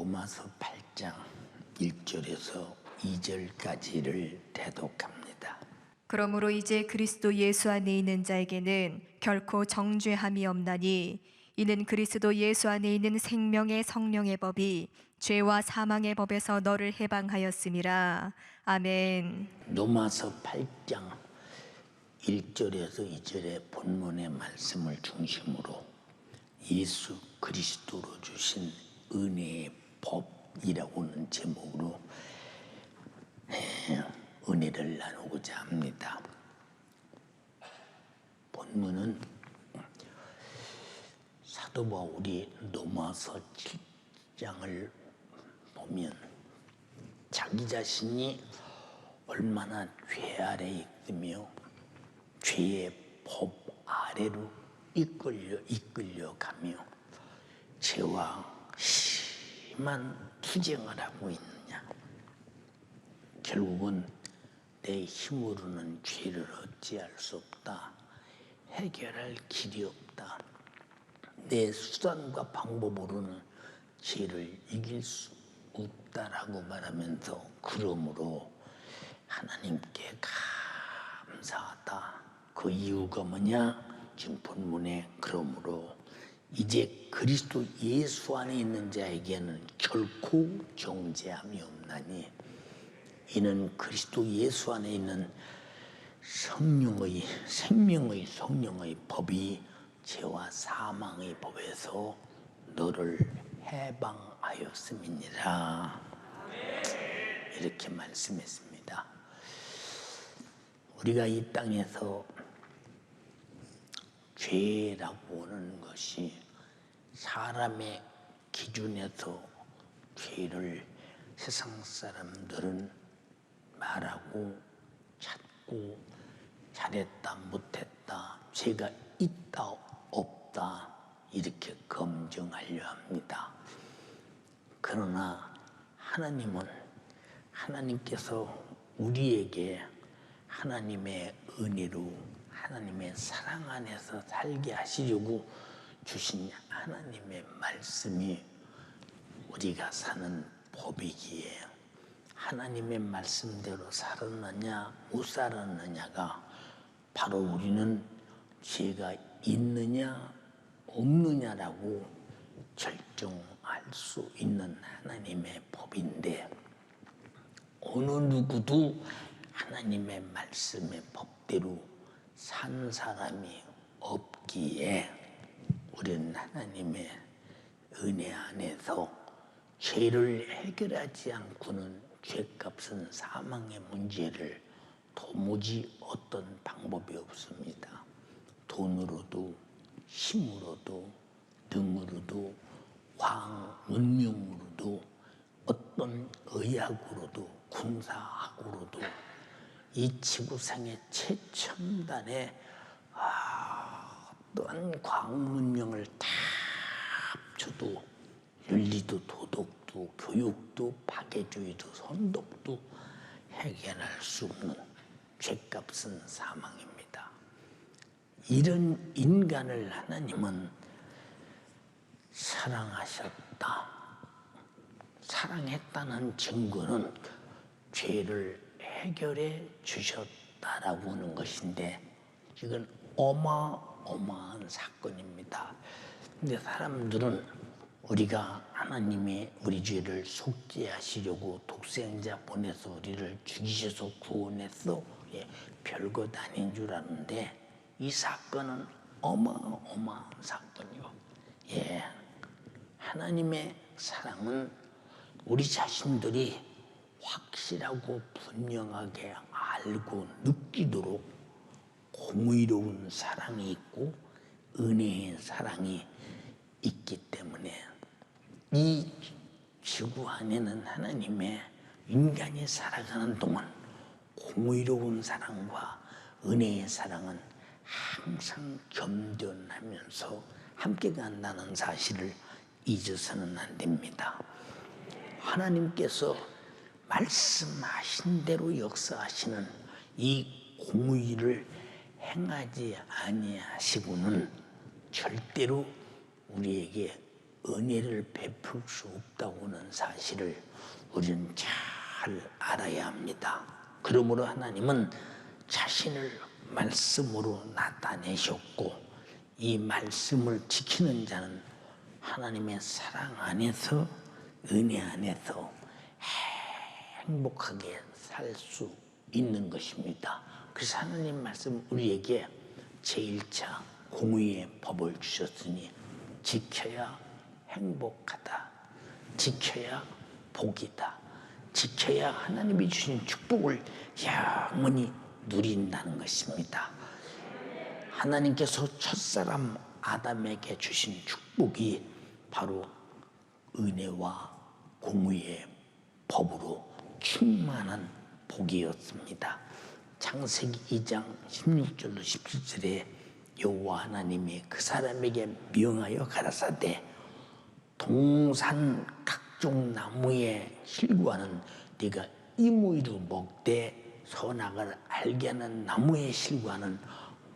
로마서 8장 1절에서 2절까지를 대독합니다. 그러므로 이제 그리스도 예수 안에 있는 자에게는 결코 정죄함이 없나니 이는 그리스도 예수 안에 있는 생명의 성령의 법이 죄와 사망의 법에서 너를 해방하였음이라. 아멘. 로마서 8장 1절에서 2절의 본문의 말씀을 중심으로 예수 그리스도로 주신 은혜의 법이라고 하는 제목으로 은혜를 나누고자 합니다. 본문은 사도 바울이 로마서 7장을 보면 자기 자신이 얼마나 죄 아래에 있으며 죄의 법 아래로 이끌려가며 죄와 심한 투쟁을 하고 있느냐. 결국은 내 힘으로는 죄를 어찌할 수 없다. 해결할 길이 없다. 내 수단과 방법으로는 죄를 이길 수 없다라고 말하면서 그러므로 하나님께 감사하다. 그 이유가 뭐냐? 지금 본문에 그러므로 이제 그리스도 예수 안에 있는 자에게는 결코 정죄함이 없나니 이는 그리스도 예수 안에 있는 성령의 생명의 성령의 법이 죄와 사망의 법에서 너를 해방하였음이니라. 이렇게 말씀했습니다. 우리가 이 땅에서 죄라고 하는 것이 사람의 기준에서 죄를 세상 사람들은 말하고 찾고 잘했다 못했다 죄가 있다 없다 이렇게 검증하려 합니다. 그러나 하나님께서 우리에게 하나님의 은혜로 하나님의 사랑 안에서 살게 하시려고 주신 하나님의 말씀이 우리가 사는 법이기에 하나님의 말씀대로 살았느냐 못 살았느냐가 바로 우리는 죄가 있느냐 없느냐라고 결정할 수 있는 하나님의 법인데 어느 누구도 하나님의 말씀의 법대로 산 사람이 없기에 우리는 하나님의 은혜 안에서 죄를 해결하지 않고는 죄값은 사망의 문제를 도무지 어떤 방법이 없습니다. 돈으로도 힘으로도 능으로도 문명으로도 어떤 의학으로도 군사학으로도 이 지구상의 최첨단의 어떤 과학 문명을 다 합쳐도 윤리도 도덕도 교육도 파괴주의도 선독도 해결할 수 없는 죄값은 사망입니다. 이런 인간을 하나님은 사랑하셨다. 사랑했다는 증거는 죄를 해결해 주셨다라고 하는 것인데 이건 어마어마한 사건입니다. 근데 사람들은 우리가 하나님이 우리 죄를 속죄하시려고 독생자 보내서 우리를 죽이셔서 구원했어. 별것 아닌 줄 아는데 이 사건은 어마어마한 사건이요. 하나님의 사랑은 우리 자신들이 확실하고 분명하게 알고 느끼도록 공의로운 사랑이 있고 은혜의 사랑이 있기 때문에 이 지구 안에는 하나님의 인간이 살아가는 동안 공의로운 사랑과 은혜의 사랑은 항상 겸존하면서 함께 간다는 사실을 잊어서는 안 됩니다. 하나님께서 말씀하신 대로 역사하시는 이 공의를 행하지 아니하시고는 절대로 우리에게 은혜를 베풀 수 없다고는 사실을 우리는 잘 알아야 합니다. 그러므로 하나님은 자신을 말씀으로 나타내셨고, 이 말씀을 지키는 자는 하나님의 사랑 안에서, 은혜 안에서 행복하게 살 수 있는 것입니다. 그래서 하나님 말씀 우리에게 제1차 공의의 법을 주셨으니 지켜야 행복하다, 지켜야 복이다, 지켜야 하나님이 주신 축복을 영원히 누린다는 것입니다. 하나님께서 첫사람 아담에게 주신 축복이 바로 은혜와 공의의 법으로 충만한 복이었습니다. 창세기 2장 16절로 17절에 여호와 하나님이 그 사람에게 명하여 가라사대 동산 각종 나무의 실과는 네가 이무이로 먹되 선악을 알게 하는 나무의 실과는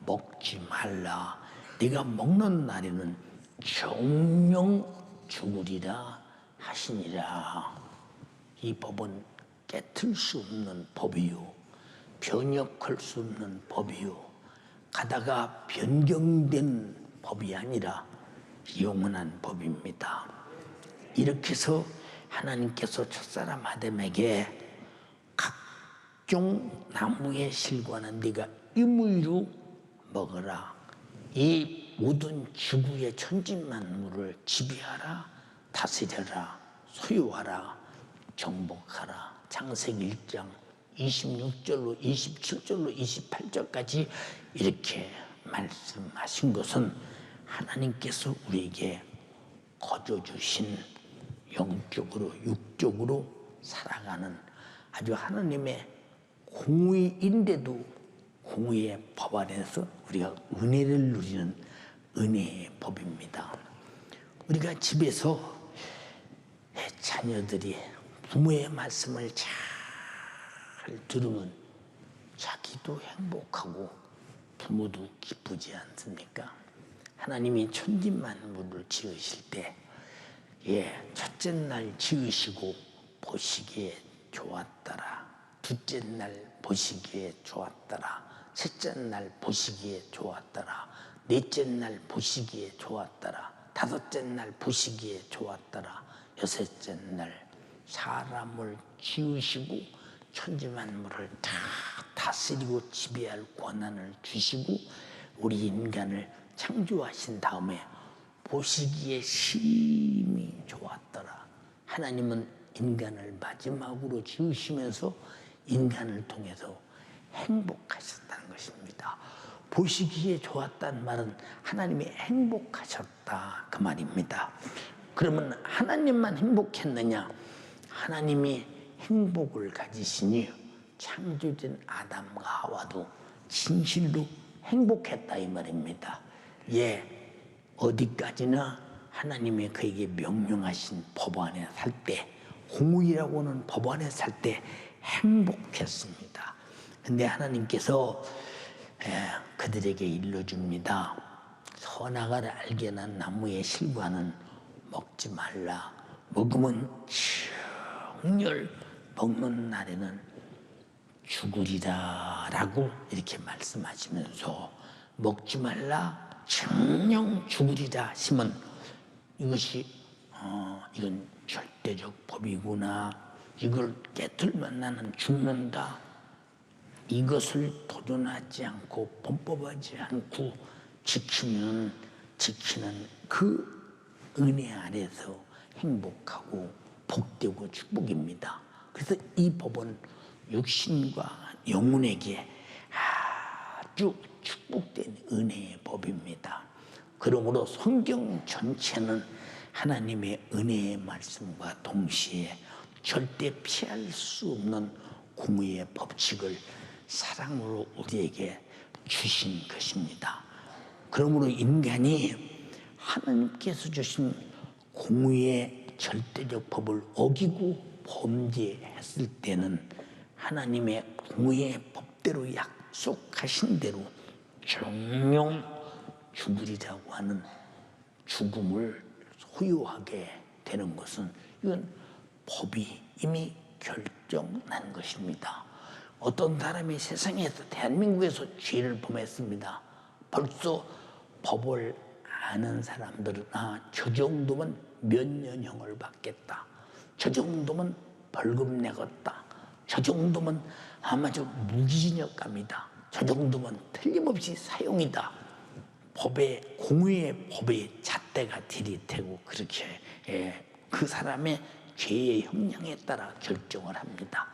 먹지 말라. 네가 먹는 날에는 정령 죽으리라 하시니라. 이 법은 깨틀 수 없는 법이요, 변혁할 수 없는 법이요, 가다가 변경된 법이 아니라 영원한 법입니다. 이렇게 해서 하나님께서 첫사람 아담에게 각종 나무의 실과는 네가 의무로 먹어라. 이 모든 지구의 천지만물을 지배하라, 다스려라, 소유하라, 정복하라. 창세기 1장 26절로 27절로 28절까지 이렇게 말씀하신 것은 하나님께서 우리에게 거저 주신 영적으로 육적으로 살아가는 아주 하나님의 공의인데도 공의의 법 안에서 우리가 은혜를 누리는 은혜의 법입니다. 우리가 집에서 자녀들이 부모의 말씀을 잘 들으면 자기도 행복하고 부모도 기쁘지 않습니까? 하나님이 천지만물을 지으실 때 첫째 날 지으시고 보시기에 좋았더라, 둘째 날 보시기에 좋았더라, 셋째 날 보시기에 좋았더라, 넷째 날 보시기에 좋았더라, 다섯째 날 보시기에 좋았더라, 여섯째 날 사람을 지으시고 천지만물을 다 다스리고 지배할 권한을 주시고 우리 인간을 창조하신 다음에 보시기에 심히 좋았더라. 하나님은 인간을 마지막으로 지으시면서 인간을 통해서 행복하셨다는 것입니다. 보시기에 좋았다는 말은 하나님이 행복하셨다 그 말입니다. 그러면 하나님만 행복했느냐? 하나님이 행복을 가지시니 창조된 아담과 하와도 진실로 행복했다 이 말입니다. 어디까지나 하나님의 그에게 명령하신 법 안에 살 때, 공의라고 하는 법 안에 살 때 행복했습니다. 근데 하나님께서 그들에게 일러줍니다. 선악을 알게 난 나무의 실과는 먹지 말라. 먹으면 정열 먹는 날에는 죽으리라 라고 이렇게 말씀하시면서 먹지 말라, 정령 죽으리라 하시면 이건 절대적 법이구나, 이걸 깨틀면 나는 죽는다, 이것을 도전하지 않고 범법하지 않고 지키는 그 은혜 아래서 행복하고 복되고 축복입니다. 그래서 이 법은 육신과 영혼에게 아주 축복된 은혜의 법입니다. 그러므로 성경 전체는 하나님의 은혜의 말씀과 동시에 절대 피할 수 없는 공의의 법칙을 사랑으로 우리에게 주신 것입니다. 그러므로 인간이 하나님께서 주신 공의의 절대적 법을 어기고 범죄했을 때는 하나님의 공의의 법대로 약속하신 대로 정령 죽으리라고 하는 죽음을 소유하게 되는 것은 이건 법이 이미 결정난 것입니다. 어떤 사람이 세상에서 대한민국에서 죄를 범했습니다. 벌써 법을 아는 사람들은 저 정도면 몇 년형을 받겠다. 저 정도면 벌금 내겠다. 저 정도면 아마도 무기징역감이다. 저 정도면 틀림없이 사형이다. 공의의 법의 잣대가 들이대고 그렇게 그 사람의 죄의 형량에 따라 결정을 합니다.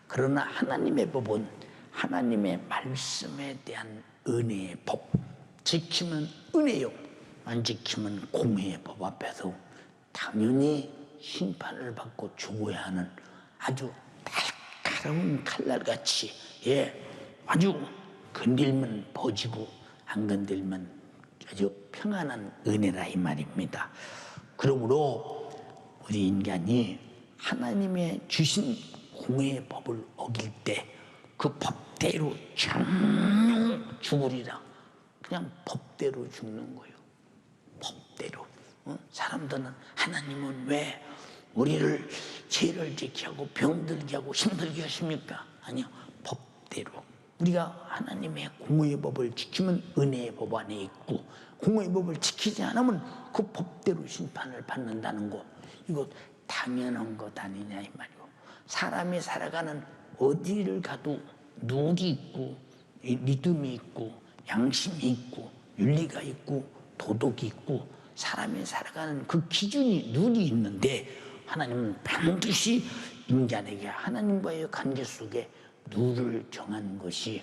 그러나 하나님의 법은 하나님의 말씀에 대한 은혜의 법. 지키면 은혜요, 안 지키면 공의의 법 앞에서 당연히 심판을 받고 죽어야 하는 아주 날카로운 칼날같이 아주 건들면 버지고 안 건들면 아주 평안한 은혜라 이 말입니다. 그러므로 우리 인간이 하나님의 주신 공의의 법을 어길 때 그 법대로 죽으리라. 그냥 법대로 죽는 거예요. 법대로. 사람들은 하나님은 왜 우리를 죄를 지게 하고 병들게 하고 힘들게 하십니까? 아니요, 법대로. 우리가 하나님의 공의의 법을 지키면 은혜의 법 안에 있고, 공의의 법을 지키지 않으면 그 법대로 심판을 받는다는 거, 이거 당연한 것 아니냐 이 말이요. 사람이 살아가는 어디를 가도 누룩이 있고 믿음이 있고 양심이 있고 윤리가 있고 도덕이 있고 사람이 살아가는 그 기준이 룰이 있는데, 하나님은 반드시 인간에게 하나님과의 관계 속에 룰을 정한 것이,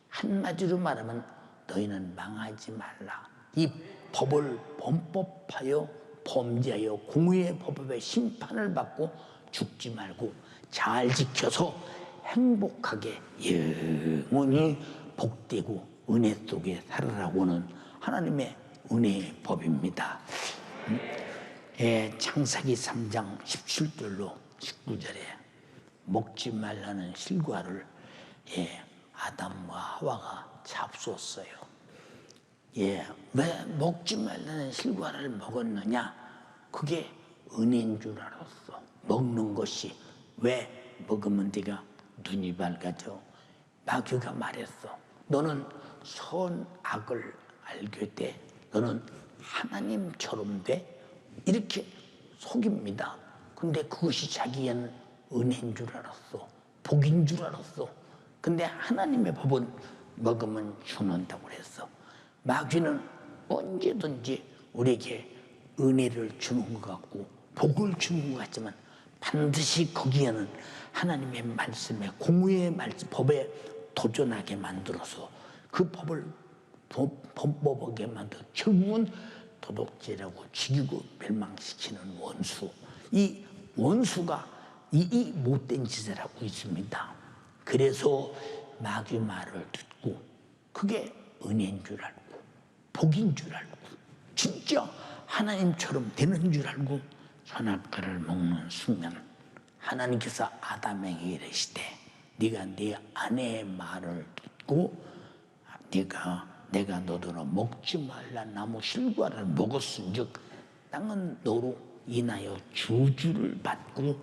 한마디로 말하면 너희는 망하지 말라. 이 법을 범법하여 범죄하여 공의의 법에 심판을 받고 죽지 말고 잘 지켜서 행복하게 영원히 복되고 은혜 속에 살아라고는 하나님의 은혜의 법입니다. 창세기 3장 17절로 19절에 먹지 말라는 실과를 아담과 하와가 잡수었어요. 왜 먹지 말라는 실과를 먹었느냐? 그게 은혜인 줄 알았어. 먹는 것이. 왜 먹으면 네가 눈이 밝아져? 마귀가 말했어. 너는 선악을 알게 돼. 너는 하나님처럼 돼. 이렇게 속입니다. 근데 그것이 자기는 은혜인 줄 알았어. 복인 줄 알았어. 근데 하나님의 법은 먹으면 죽는다고 그랬어. 마귀는 언제든지 우리에게 은혜를 주는 것 같고 복을 주는 것 같지만 반드시 거기에는 하나님의 말씀에, 공의의 말씀, 법에 도전하게 만들어서 그 법을 범법하게 만들어 결국은 도둑질하고 죽이고 멸망시키는 원수. 이 원수가 이 못된 짓을 하고 있습니다. 그래서 마귀 말을 듣고 그게 은혜인 줄 알고 복인 줄 알고 진짜 하나님처럼 되는 줄 알고 선악과를 먹는 순간 하나님께서 아담에게 이르시되 네가 네 아내의 말을 듣고 내가 너더러 먹지 말라 나무 실과를 먹었은즉 땅은 너로 인하여 저주를 받고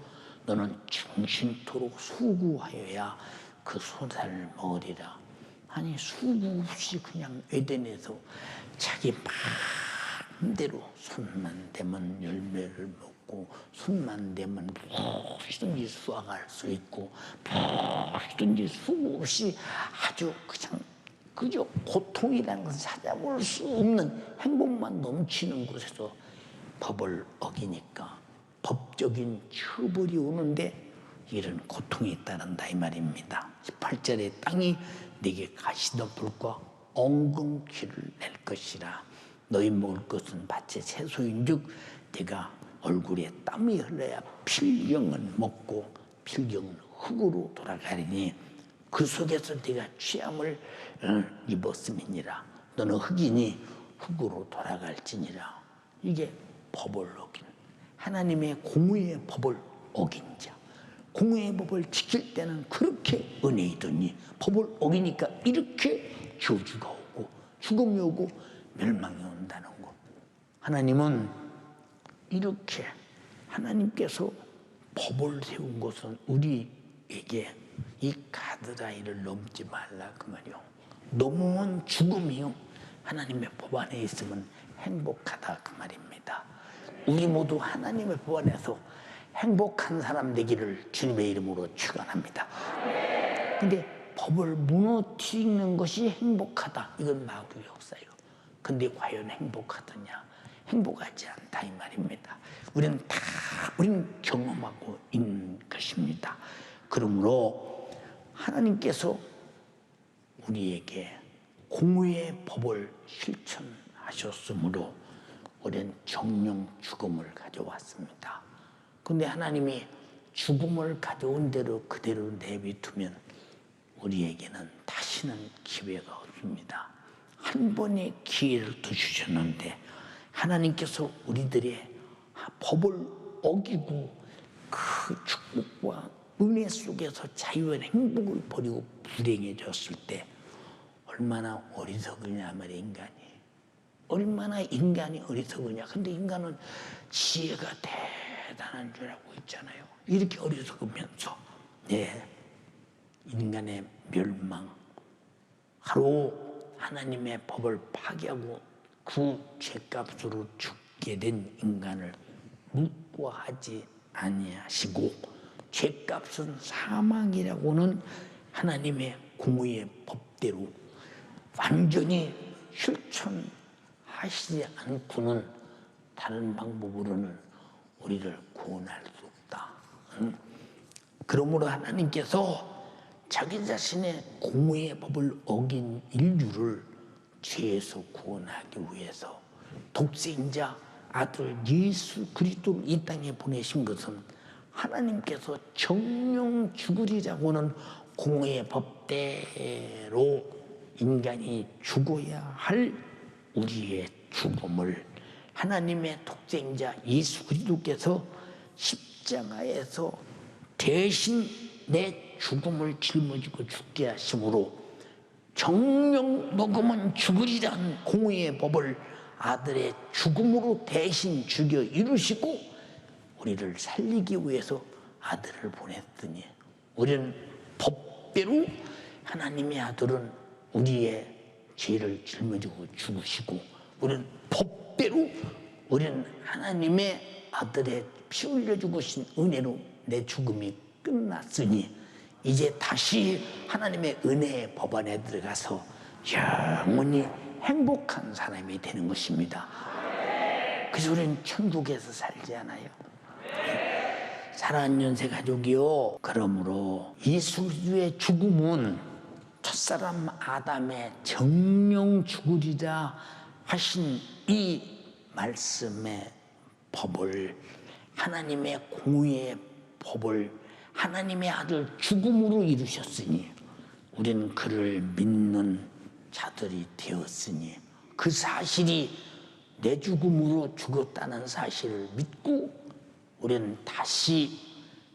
너는 정신토록 수고하여야 그 소사를 먹으리라. 아니 수고 없이 그냥 에덴에서 자기 마음대로 손만 대면 열매를 먹고 손만 대면 무엇이든지 수확할 수 있고 무엇이든지 수고 없이 아주 그저 고통이라는 것을 찾아볼 수 없는 행복만 넘치는 곳에서 법을 어기니까 법적인 처벌이 오는데 이런 고통이 따른다 이 말입니다. 18절에 땅이 네게 가시덤불과 엉겅퀴를 낼 것이라. 너희 먹을 것은 밭의 채소인즉 네가 얼굴에 땀이 흘러야 필경은 먹고 필경은 흙으로 돌아가리니 그 속에서 네가 취함을 입었음이니라. 너는 흙이니 흙으로 돌아갈지니라. 이게 법을 어긴 하나님의 공의의 법을 어긴 자. 공의의 법을 지킬 때는 그렇게 은혜이더니 법을 어기니까 이렇게 저주가 오고 죽음이 오고 멸망이 온다는 것. 하나님은 이렇게 하나님께서 법을 세운 것은 우리에게 이 가드라인을 넘지 말라 그 말이요. 넘으면 죽음이요. 하나님의 법 안에 있으면 행복하다 그 말입니다. 우리 모두 하나님의 법 안에서 행복한 사람 되기를 주님의 이름으로 축원합니다. 근데 법을 무너뜨리는 것이 행복하다. 이건 마귀의 역사예요. 근데 과연 행복하더냐? 행복하지 않다 이 말입니다. 우리는 경험하고 있는 것입니다. 그러므로 하나님께서 우리에게 공의의 법을 실천하셨으므로 우리는 정령 죽음을 가져왔습니다. 근데 하나님이 죽음을 가져온 대로 그대로 내비두면 우리에게는 다시는 기회가 없습니다. 한 번의 기회를 더 주셨는데 하나님께서 우리들의 법을 어기고 그 축복과 은혜 속에서 자유한 행복을 버리고 불행해졌을 때 얼마나 어리석으냐 말이야 인간이. 얼마나 인간이 어리석으냐. 근데 인간은 지혜가 대단한 줄 알고 있잖아요. 이렇게 어리석으면서 인간의 멸망, 바로 하나님의 법을 파괴하고 그 죄값으로 죽게 된 인간을 묵과하지 아니하시고 죄값은 사망이라고는 하나님의 공의의 법대로 완전히 실천하시지 않고는 다른 방법으로는 우리를 구원할 수 없다. 그러므로 하나님께서 자기 자신의 공의의 법을 어긴 인류를 죄에서 구원하기 위해서 독생자 아들 예수 그리스도를 이 땅에 보내신 것은 하나님께서 정령 죽으리라고는 공의의 법대로 인간이 죽어야 할 우리의 죽음을 하나님의 독생자 예수 그리스도께서 십자가에서 대신 내 죽음을 짊어지고 죽게 하심으로 정령 먹으면 죽으리라는 공의의 법을 아들의 죽음으로 대신 죽여 이루시고 우리를 살리기 위해서 아들을 보냈더니 우리는 법대로 하나님의 아들은 우리의 죄를 짊어지고 죽으시고 우리는 법대로 우리는 하나님의 아들의 피 흘려 죽으신 은혜로 내 죽음이 끝났으니 이제 다시 하나님의 은혜의 법 안에 들어가서 영원히 행복한 사람이 되는 것입니다. 그래서 우리는 천국에서 살지 않아요. 사랑하는 연세 가족이요. 그러므로 예수 그리스도의 죽음은 첫사람 아담의 정령 죽으리라 하신 이 말씀의 법을 하나님의 공의의 법을 하나님의 아들 죽음으로 이루셨으니 우리는 그를 믿는 자들이 되었으니 그 사실이 내 죽음으로 죽었다는 사실을 믿고 우리는 다시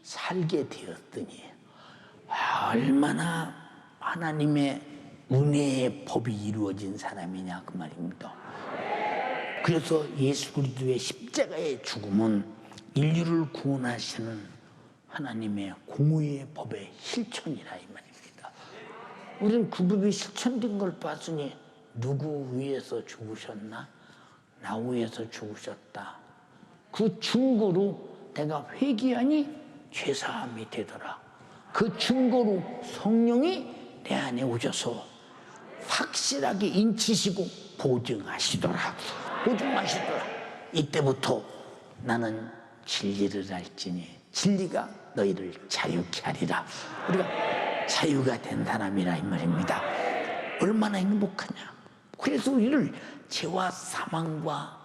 살게 되었더니 얼마나 하나님의 은혜의 법이 이루어진 사람이냐 그 말입니다. 그래서 예수 그리스도의 십자가의 죽음은 인류를 구원하시는 하나님의 공의의 법의 실천이라 이 말입니다. 우리는 그 법이 실천된 걸 봤으니 누구 위해서 죽으셨나? 나 위해서 죽으셨다. 그 증거로 내가 회개하니 죄사함이 되더라. 그 증거로 성령이 내 안에 오셔서 확실하게 인치시고 보증하시더라. 이때부터 나는 진리를 알지니 진리가 너희를 자유케 하리라. 우리가 자유가 된 사람이라 이 말입니다. 얼마나 행복하냐. 그래서 우리를 죄와 사망과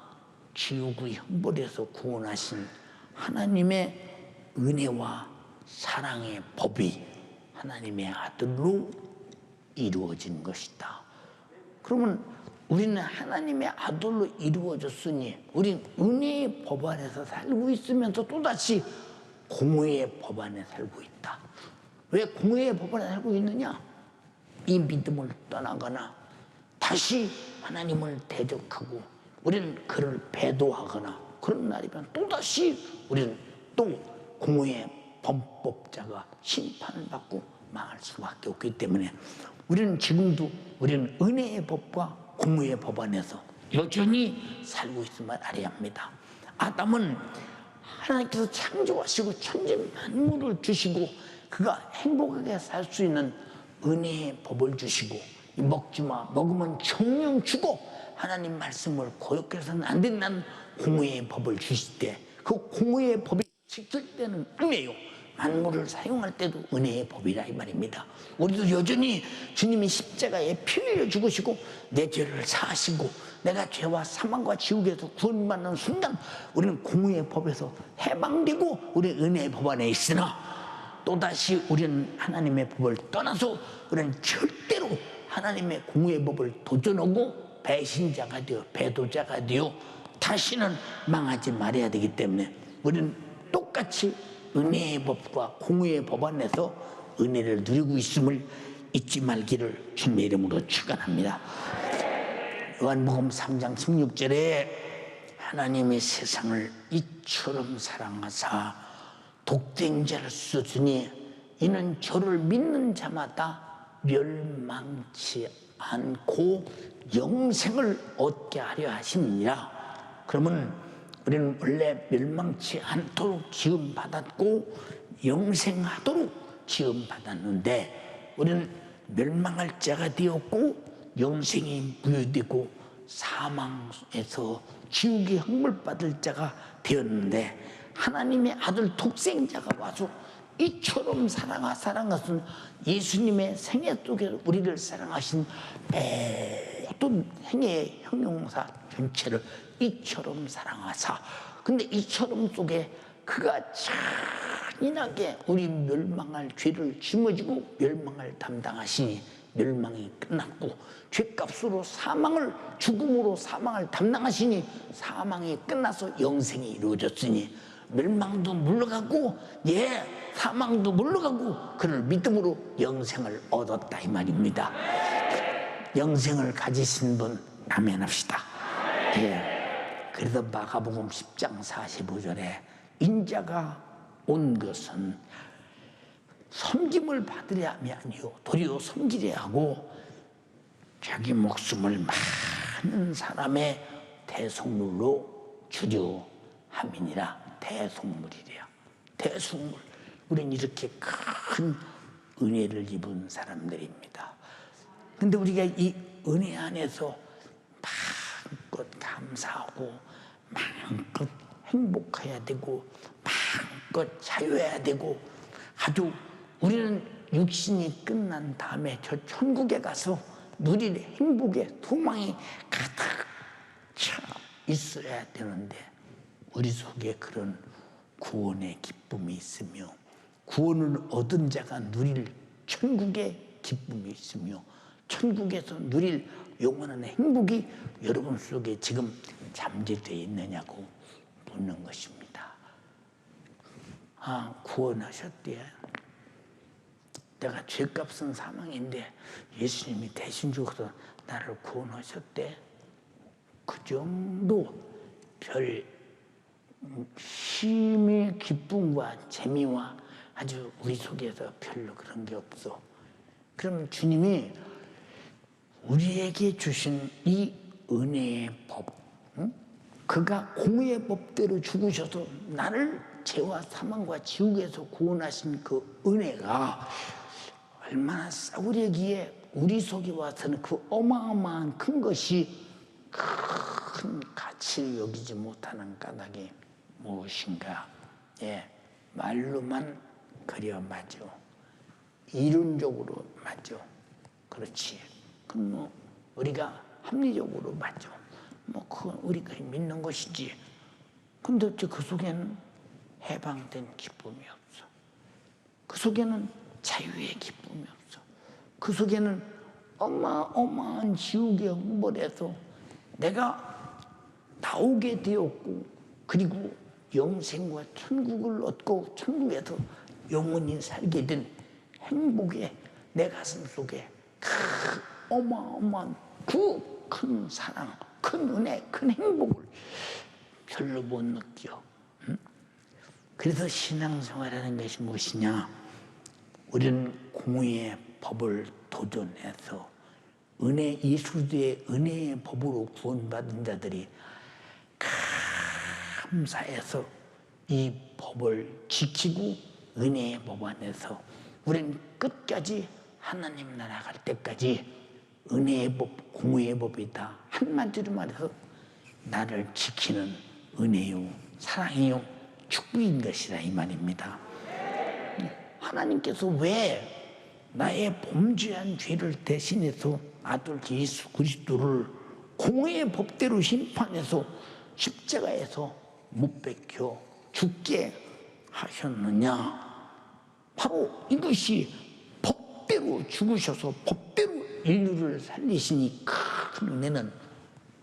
지옥의 형벌에서 구원하신 하나님의 은혜와 사랑의 법이 하나님의 아들로 이루어진 것이다. 그러면 우리는 하나님의 아들로 이루어졌으니 우리는 은혜의 법 안에서 살고 있으면서 또다시 공의의 법 안에 살고 있다. 왜 공의의 법 안에 살고 있느냐? 이 믿음을 떠나거나 다시 하나님을 대적하고 우리는 그를 배도하거나 그런 날이면 또다시 우리는 또 공의의 범법자가 심판을 받고 망할 수밖에 없기 때문에 우리는 지금도 우리는 은혜의 법과 공의의 법 안에서 여전히 살고 있음을 알아야 합니다. 아담은 하나님께서 창조하시고 천지 만물을 주시고 그가 행복하게 살 수 있는 은혜의 법을 주시고 먹지마, 먹으면 정령 죽어, 하나님 말씀을 거역해서는 안 된다는 공의의 법을 주실 때 그 공의의 법이 지킬 때는 은혜요, 만물을 사용할 때도 은혜의 법이라 이 말입니다. 우리도 여전히 주님이 십자가에 피 흘려 죽으시고 내 죄를 사하시고 내가 죄와 사망과 지옥에서 구원받는 순간 우리는 공의의 법에서 해방되고 우리 은혜의 법 안에 있으나 또다시 우리는 하나님의 법을 떠나서 우리는 절대로 하나님의 공의의 법을 도전하고 배신자가 되어 배도자가 되어 다시는 망하지 말아야 되기 때문에 우리는 똑같이 은혜의 법과 공의의 법 안에서 은혜를 누리고 있음을 잊지 말기를 주님의 이름으로 축원합니다. 요한복음 3장 16절에 하나님이 세상을 이처럼 사랑하사 독생자를 주시니 이는 저를 믿는 자마다 멸망치 않고 영생을 얻게 하려 하심이니라. 그러면 우리는 원래 멸망치 않도록 지음받았고 영생하도록 지음받았는데 우리는 멸망할 자가 되었고 영생이 부여되고 사망에서 지옥의 형벌받을 자가 되었는데 하나님의 아들 독생자가 와서 이처럼 사랑하신 예수님의 생애 속에서 우리를 사랑하신 모든 행의 형용사 전체를 이처럼 사랑하사, 근데 이처럼 속에 그가 잔인하게 우리 멸망할 죄를 짊어지고 멸망을 담당하시니 멸망이 끝났고 죄값으로 사망을 죽음으로 사망을 담당하시니 사망이 끝나서 영생이 이루어졌으니 멸망도 물러가고 사망도 물러가고 그를 믿음으로 영생을 얻었다 이 말입니다. 영생을 가지신 분 아멘합시다. 그래서 마가복음 10장 45절에 인자가 온 것은 섬김을 받으려 함이 아니요 도리어 섬기려 하고 자기 목숨을 많은 사람의 대속물로 주려 함이니라. 대속물이래요. 대속물. 우린 이렇게 큰 은혜를 입은 사람들입니다. 근데 우리가 이 은혜 안에서 마음껏 감사하고 마음껏 행복해야 되고 마음껏 자유해야 되고 아주 우리는 육신이 끝난 다음에 저 천국에 가서 누릴 행복의 소망이 가득 차 있어야 되는데 우리 속에 그런 구원의 기쁨이 있으며 구원을 얻은 자가 누릴 천국의 기쁨이 있으며 천국에서 누릴 영원한 행복이 여러분 속에 지금 잠재되어 있느냐고 묻는 것입니다. 구원하셨대. 내가 죄값은 사망인데 예수님이 대신 죽어서 나를 구원하셨대. 그 정도 별 힘의 기쁨과 재미와 아주 우리 속에서 별로 그런 게 없어. 그럼 주님이 우리에게 주신 이 은혜의 법, 그가 공의의 법대로 죽으셔서 나를 죄와 사망과 지옥에서 구원하신 그 은혜가 얼마나 싸구려기에 우리 속에 와서는 그 어마어마한 큰 것이 큰 가치를 여기지 못하는 까닭이 무엇인가? 말로만 그려 맞아. 이론적으로 맞아. 그렇지. 그럼 뭐 우리가 합리적으로 맞아. 뭐 그건 우리가 믿는 것이지. 근데 어째 그 속에는 해방된 기쁨이 없어. 그 속에는 자유의 기쁨이 없어. 그 속에는 어마어마한 지옥의 형벌에서 내가 나오게 되었고 그리고 영생과 천국을 얻고 천국에서 영원히 살게 된 행복에 내 가슴 속에 어마어마한 그 큰 사랑, 큰 은혜, 큰 행복을 별로 못 느껴. 응? 그래서 신앙생활하는 것이 무엇이냐? 우리는 공의의 법을 도전해서 예수의 은혜의 법으로 구원받은 자들이 감사해서 이 법을 지키고 은혜의 법 안에서 우리는 끝까지 하나님 나라 갈 때까지 은혜의 법, 공의의 법이다. 한마디로 말해서 나를 지키는 은혜요, 사랑이요, 축복인 것이라 이 말입니다. 하나님께서 왜 나의 범죄한 죄를 대신해서 아들 예수 그리스도를 공의의 법대로 심판해서 십자가에서 못 박혀 죽게 하셨느냐? 바로 이것이 법대로 죽으셔서 법대로 인류를 살리시니 큰 은혜는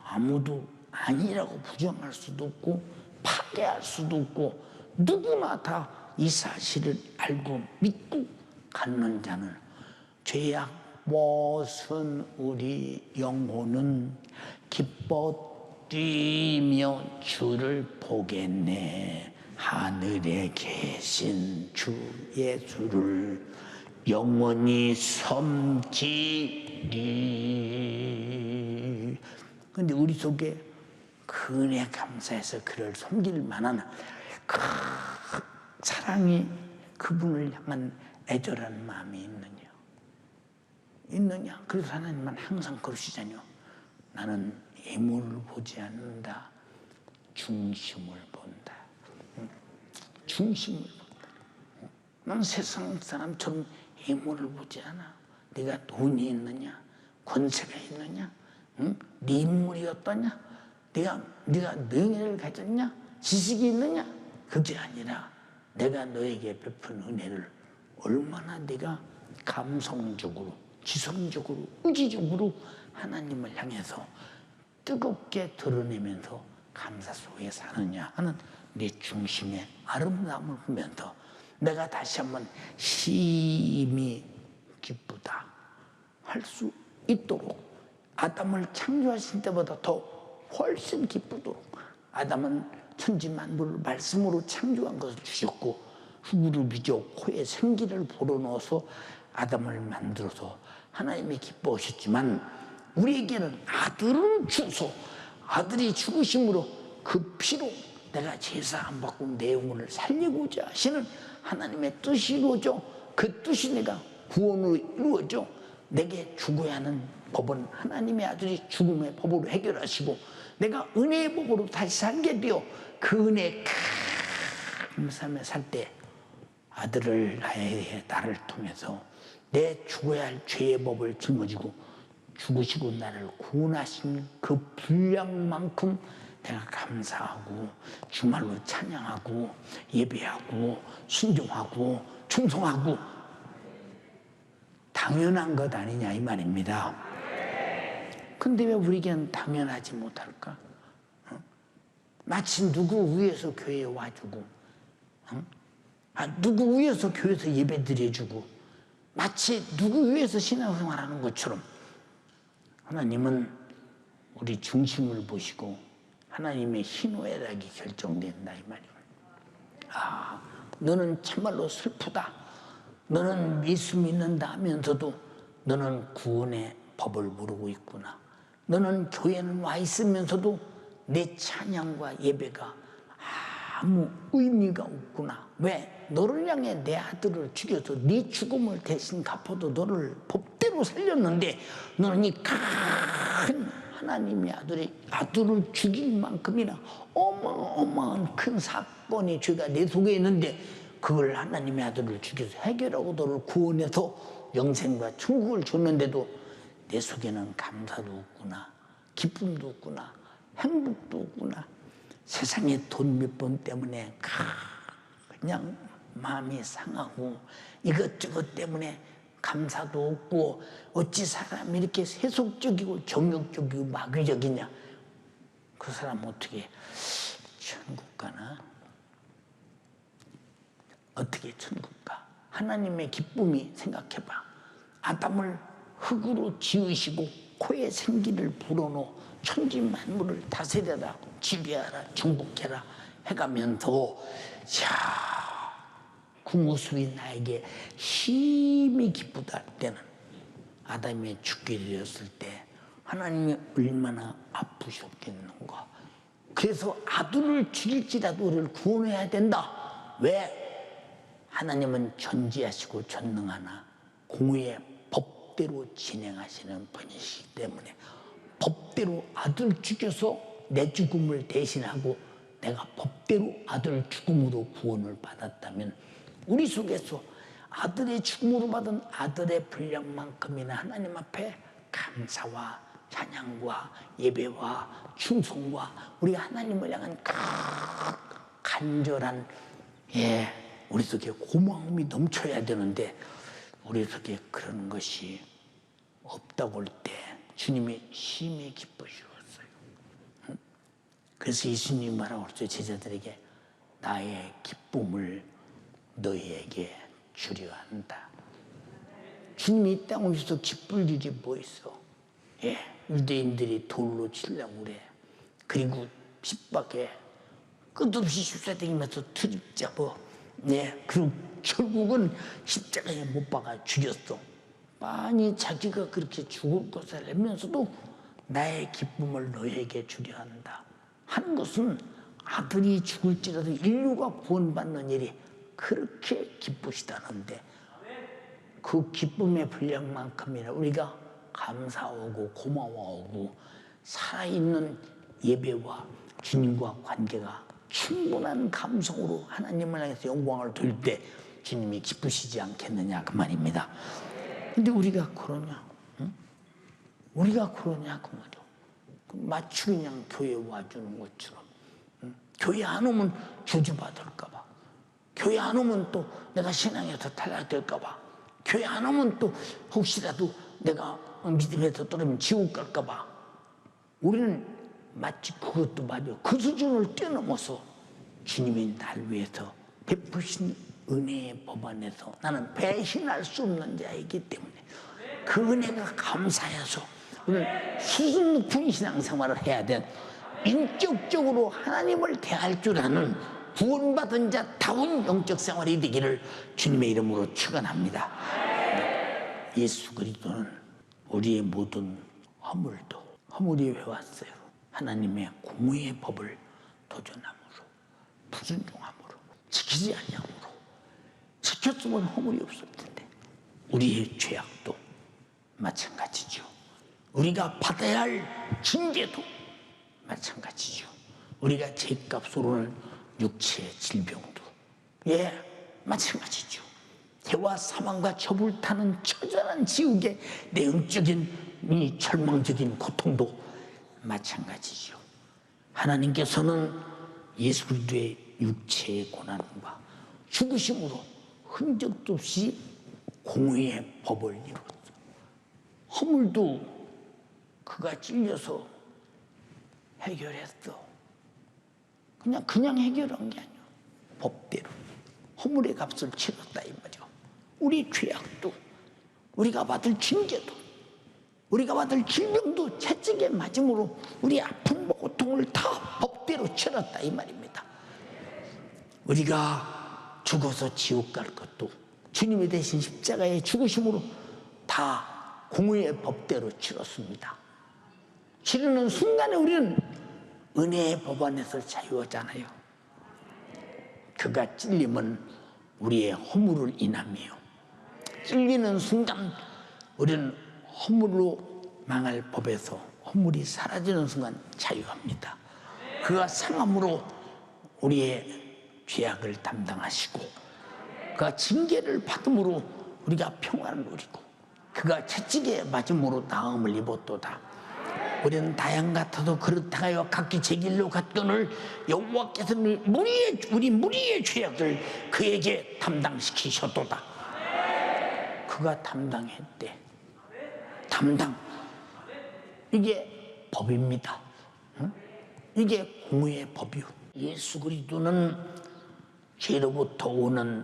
아무도 아니라고 부정할 수도 없고 파괴할 수도 없고 누구나 다 이 사실을 알고 믿고 갖는 자는 죄악 벗은 우리 영혼은 기뻐 뛰며 주를 보겠네. 하늘에 계신 주 예수를 영원히 섬기리. 근데 우리 속에 그 은혜 감사해서 그를 섬길 만한 그 사랑이, 그분을 향한 애절한 마음이 있느냐? 그래서 하나님은 항상 그러시잖아요. 나는 외모를 보지 않는다. 중심을 본다. 중심을 본다. 난 세상 사람처럼 외모를 보지 않아. 네가 돈이 있느냐? 권세가 있느냐? 네 인물이 어떠냐? 네가 명예를 가졌냐? 지식이 있느냐? 그게 아니라 내가 너에게 베푼 은혜를 얼마나 네가 감성적으로, 지성적으로, 의지적으로 하나님을 향해서 뜨겁게 드러내면서 감사 속에 사느냐 하는 내 중심의 아름다움을 보면서 내가 다시 한번 심히 기쁘다 할 수 있도록, 아담을 창조하신 때보다 더 훨씬 기쁘도록, 아담은 천지만물을 말씀으로 창조한 것을 주셨고 흙으로 빚어 코에 생기를 불어넣어서 아담을 만들어서 하나님이 기뻐하셨지만 우리에게는 아들을 주소, 아들이 죽으심으로 그 피로 내가 제사 안 받고 내 영혼을 살리고자 하시는 하나님의 뜻이 이루어져, 그 뜻이 내가 구원으로 이루어져 내게 죽어야 하는 법은 하나님의 아들이 죽음의 법으로 해결하시고 내가 은혜의 법으로 다시 살게 되어 그 은혜의 큰 삶에 살 때 아들을 나를 통해서 내 죽어야 할 죄의 법을 짊어지고 죽으시고 나를 구원하신 그 분량만큼 내가 감사하고 주말로 찬양하고 예배하고 순종하고 충성하고 당연한 것 아니냐 이 말입니다. 근데 왜 우리에게는 당연하지 못할까? 마치 누구 위해서 교회에 와주고, 누구 위해서 교회에서 예배 드려주고, 마치 누구 위해서 신앙생활하는 것처럼 하나님은 우리 중심을 보시고 하나님의 희노애락이 결정된다 이 말이에요. 아, 너는 참말로 슬프다. 너는 예수 믿는다 하면서도 너는 구원의 법을 모르고 있구나. 너는 교회는 와 있으면서도 내 찬양과 예배가 아무 의미가 없구나. 왜? 너를 향해 내 아들을 죽여서 네 죽음을 대신 갚아도 너를 법대로 살렸는데 너는 이 큰 하나님의 아들을 죽일 만큼이나 어마어마한 큰 사건이 죄가 내 속에 있는데 그걸 하나님의 아들을 죽여서 해결하고 너를 구원해서 영생과 천국을 줬는데도 내 속에는 감사도 없구나, 기쁨도 없구나, 행복도 없구나. 세상에 돈 몇 번 때문에 그냥 마음이 상하고 이것저것 때문에 감사도 없고 어찌 사람이 이렇게 세속적이고 정욕적이고 마귀적이냐. 그 사람 어떻게 천국 가나? 어떻게 천국 가? 하나님의 기쁨이 생각해봐. 아담을 흙으로 지으시고 코에 생기를 불어넣어 천지 만물을 다스려라, 지배하라, 정복해라 해가면서 그 모습이 나에게 힘이 기쁘다 할 때는 아담이 죽게 되었을 때 하나님이 얼마나 아프셨겠는가. 그래서 아들을 죽일지라도 우리를 구원해야 된다. 왜? 하나님은 전지하시고 전능하나 공의의 법대로 진행하시는 분이시기 때문에 법대로 아들 죽여서 내 죽음을 대신하고 내가 법대로 아들 죽음으로 구원을 받았다면 우리 속에서 아들의 죽음으로 받은 아들의 분량만큼이나 하나님 앞에 감사와 찬양과 예배와 충성과 우리 하나님을 향한 간절한 우리 속에 고마움이 넘쳐야 되는데 우리 속에 그런 것이 없다고 할 때 주님이 심히 기쁘셨어요. 그래서 예수님이 뭐라고 그랬죠? 제자들에게 나의 기쁨을 너희에게 주려 한다. 주님이 이 땅 오셔서 기쁠 일이 뭐 있어? 유대인들이 돌로 치려고 그래. 그리고 핍박해. 끝없이 슈사대기면서 트집잡아. 그리고 결국은 십자가에 못 박아 죽였어. 많이 자기가 그렇게 죽을 것을 알면서도 나의 기쁨을 너에게 주려 한다 하는 것은 아들이 죽을지라도 인류가 구원받는 일이 그렇게 기쁘시다는데 그 기쁨의 분량만큼이나 우리가 감사하고 고마워하고 살아있는 예배와 주님과 관계가 충분한 감성으로 하나님을 향해서 영광을 돌릴 때 주님이 기쁘시지 않겠느냐 그 말입니다. 근데 우리가 그러냐? 응? 우리가 그러냐 그 말이야. 마치 그냥 교회 와주는 것처럼 교회 안 오면 저주받을까 봐, 교회 안 오면 또 내가 신앙에서 탈락될까 봐, 교회 안 오면 또 혹시라도 내가 믿음에서 떨어지면 지옥 갈까 봐 우리는 마치 그것도 맞아. 그 수준을 뛰어넘어서 주님이 날 위해서 베푸신 은혜의 법 안에서 나는 배신할 수 없는 자이기 때문에 그 은혜가 감사해서 우리는 수준 높은 신앙생활을 해야 돼. 인격적으로 하나님을 대할 줄 아는 구원받은 자다운 영적 생활이 되기를 주님의 이름으로 축원합니다. 예수 그리스도는 우리의 모든 허물이 왜 왔어요? 하나님의 공의의 법을 도전함으로, 불순종함으로, 지키지 아니함으로. 지켰으면 허물이 없을 텐데. 우리의 죄악도 마찬가지죠. 우리가 받아야 할 징계도 마찬가지죠. 우리가 죄값으로는 육체의 질병도 마찬가지죠. 해와 사망과 저불 타는 처절한 지옥의 내용적인 이 절망적인 고통도 마찬가지죠. 하나님께서는 예수 그리스도의 육체의 고난과 죽으심으로 흔적도 없이 공의의 법을 이루었어. 허물도 그가 찔려서 해결했어. 그냥 해결한 게 아니야. 법대로 허물의 값을 치렀다 이 말이야. 우리 죄악도, 우리가 받을 징계도, 우리가 받을 질병도 채찍에 맞음으로 우리 아픔과 고통을 다 법대로 치렀다 이 말입니다. 우리가 죽어서 지옥 갈 것도 주님이 대신 십자가의 죽으심으로 다 공의의 법대로 치렀습니다. 치르는 순간에 우리는 은혜의 법 안에서 자유하잖아요. 그가 찔림은 우리의 허물을 인함이요. 찔리는 순간 우리는 허물로 망할 법에서 허물이 사라지는 순간 자유합니다. 그가 상함으로 우리의 죄악을 담당하시고 그가 징계를 받음으로 우리가 평안을 누리고 그가 채찍에 맞음으로 나음을 입었도다. 우리는 다양 같아도 그렇다 하여 각기 제 길로 갔거늘 여호와께서는 우리 무리의 죄악을 그에게 담당시키셨도다. 그가 담당했대. 담당. 이게 법입니다. 응? 이게 공의의 법이요. 예수 그리스도는 죄로부터 오는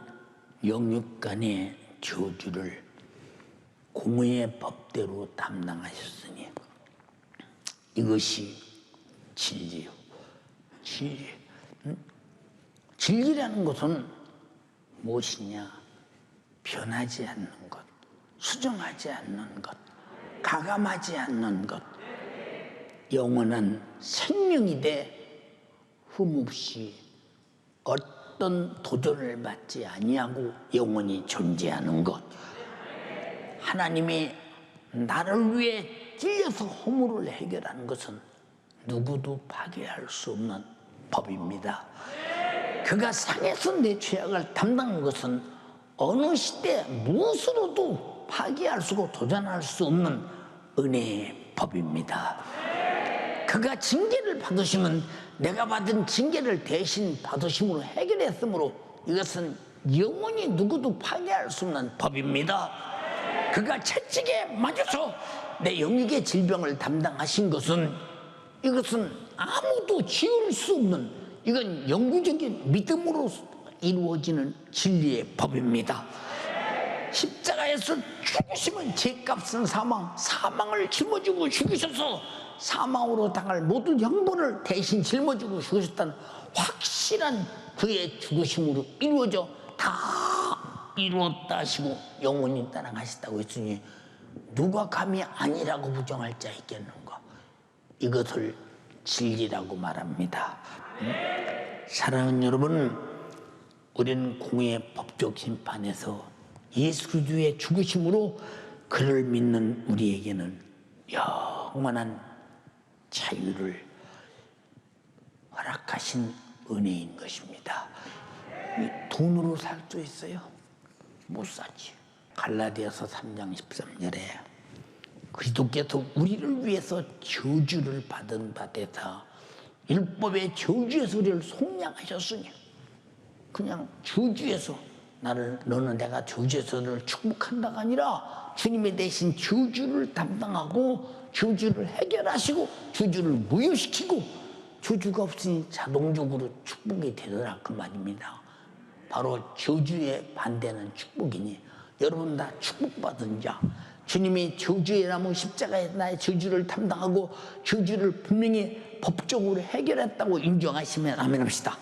영육간의 저주를 공의의 법대로 담당하셨으니 이것이 진리요. 진리. 진리라는 것은 무엇이냐? 변하지 않는 것, 수정하지 않는 것, 가감하지 않는 것, 영원한 생명이 돼 흠없이 어떤 도전을 받지 아니하고 영원히 존재하는 것. 하나님이 나를 위해 찔려서 허물을 해결하는 것은 누구도 파괴할 수 없는 법입니다. 그가 상해서 내 죄악을 담당한 것은 어느 시대 무엇으로도 파괴할 수고 도전할 수 없는 은혜의 법입니다. 그가 징계를 받으시면 내가 받은 징계를 대신 받으심으로 해결했으므로 이것은 영원히 누구도 파괴할 수 없는 법입니다. 그가 채찍에 맞아서 내 영육의 질병을 담당하신 것은 이것은 아무도 지울 수 없는, 이건 영구적인 믿음으로 이루어지는 진리의 법입니다. 십자가에서 죽으시면 죄값은 사망, 사망을 짊어지고 죽으셔서 사망으로 당할 모든 형벌을 대신 짊어지고 죽으셨다는 확실한 그의 죽으심으로 이루어져 다 이루었다 하시고 영원히 따라가셨다고 했으니 누가 감히 아니라고 부정할 자 있겠는가? 이것을 진리라고 말합니다. 사랑하는 여러분, 우리는 공의 법적 심판에서 예수 그리스도의 죽으심으로 그를 믿는 우리에게는 영원한 자유를 허락하신 은혜인 것입니다. 돈으로 살 수 있어요? 못 사지. 갈라디아서 3장 13절에 그리스도께서 우리를 위해서 저주를 받은 바 되사 율법의 저주에서 우리를 속량하셨으니, 그냥 저주에서 너는 내가 저주에서 너를 축복한다가 아니라 주님의 대신 저주를 담당하고 저주를 해결하시고 저주를 무효시키고, 저주가 없으니 자동적으로 축복이 되더라 그 말입니다. 바로 저주의 반대는 축복이니 여러분 다 축복받은 자, 주님이 저주의 나무 십자가에 나의 저주를 담당하고 저주를 분명히 법적으로 해결했다고 인정하시면 아멘 합시다.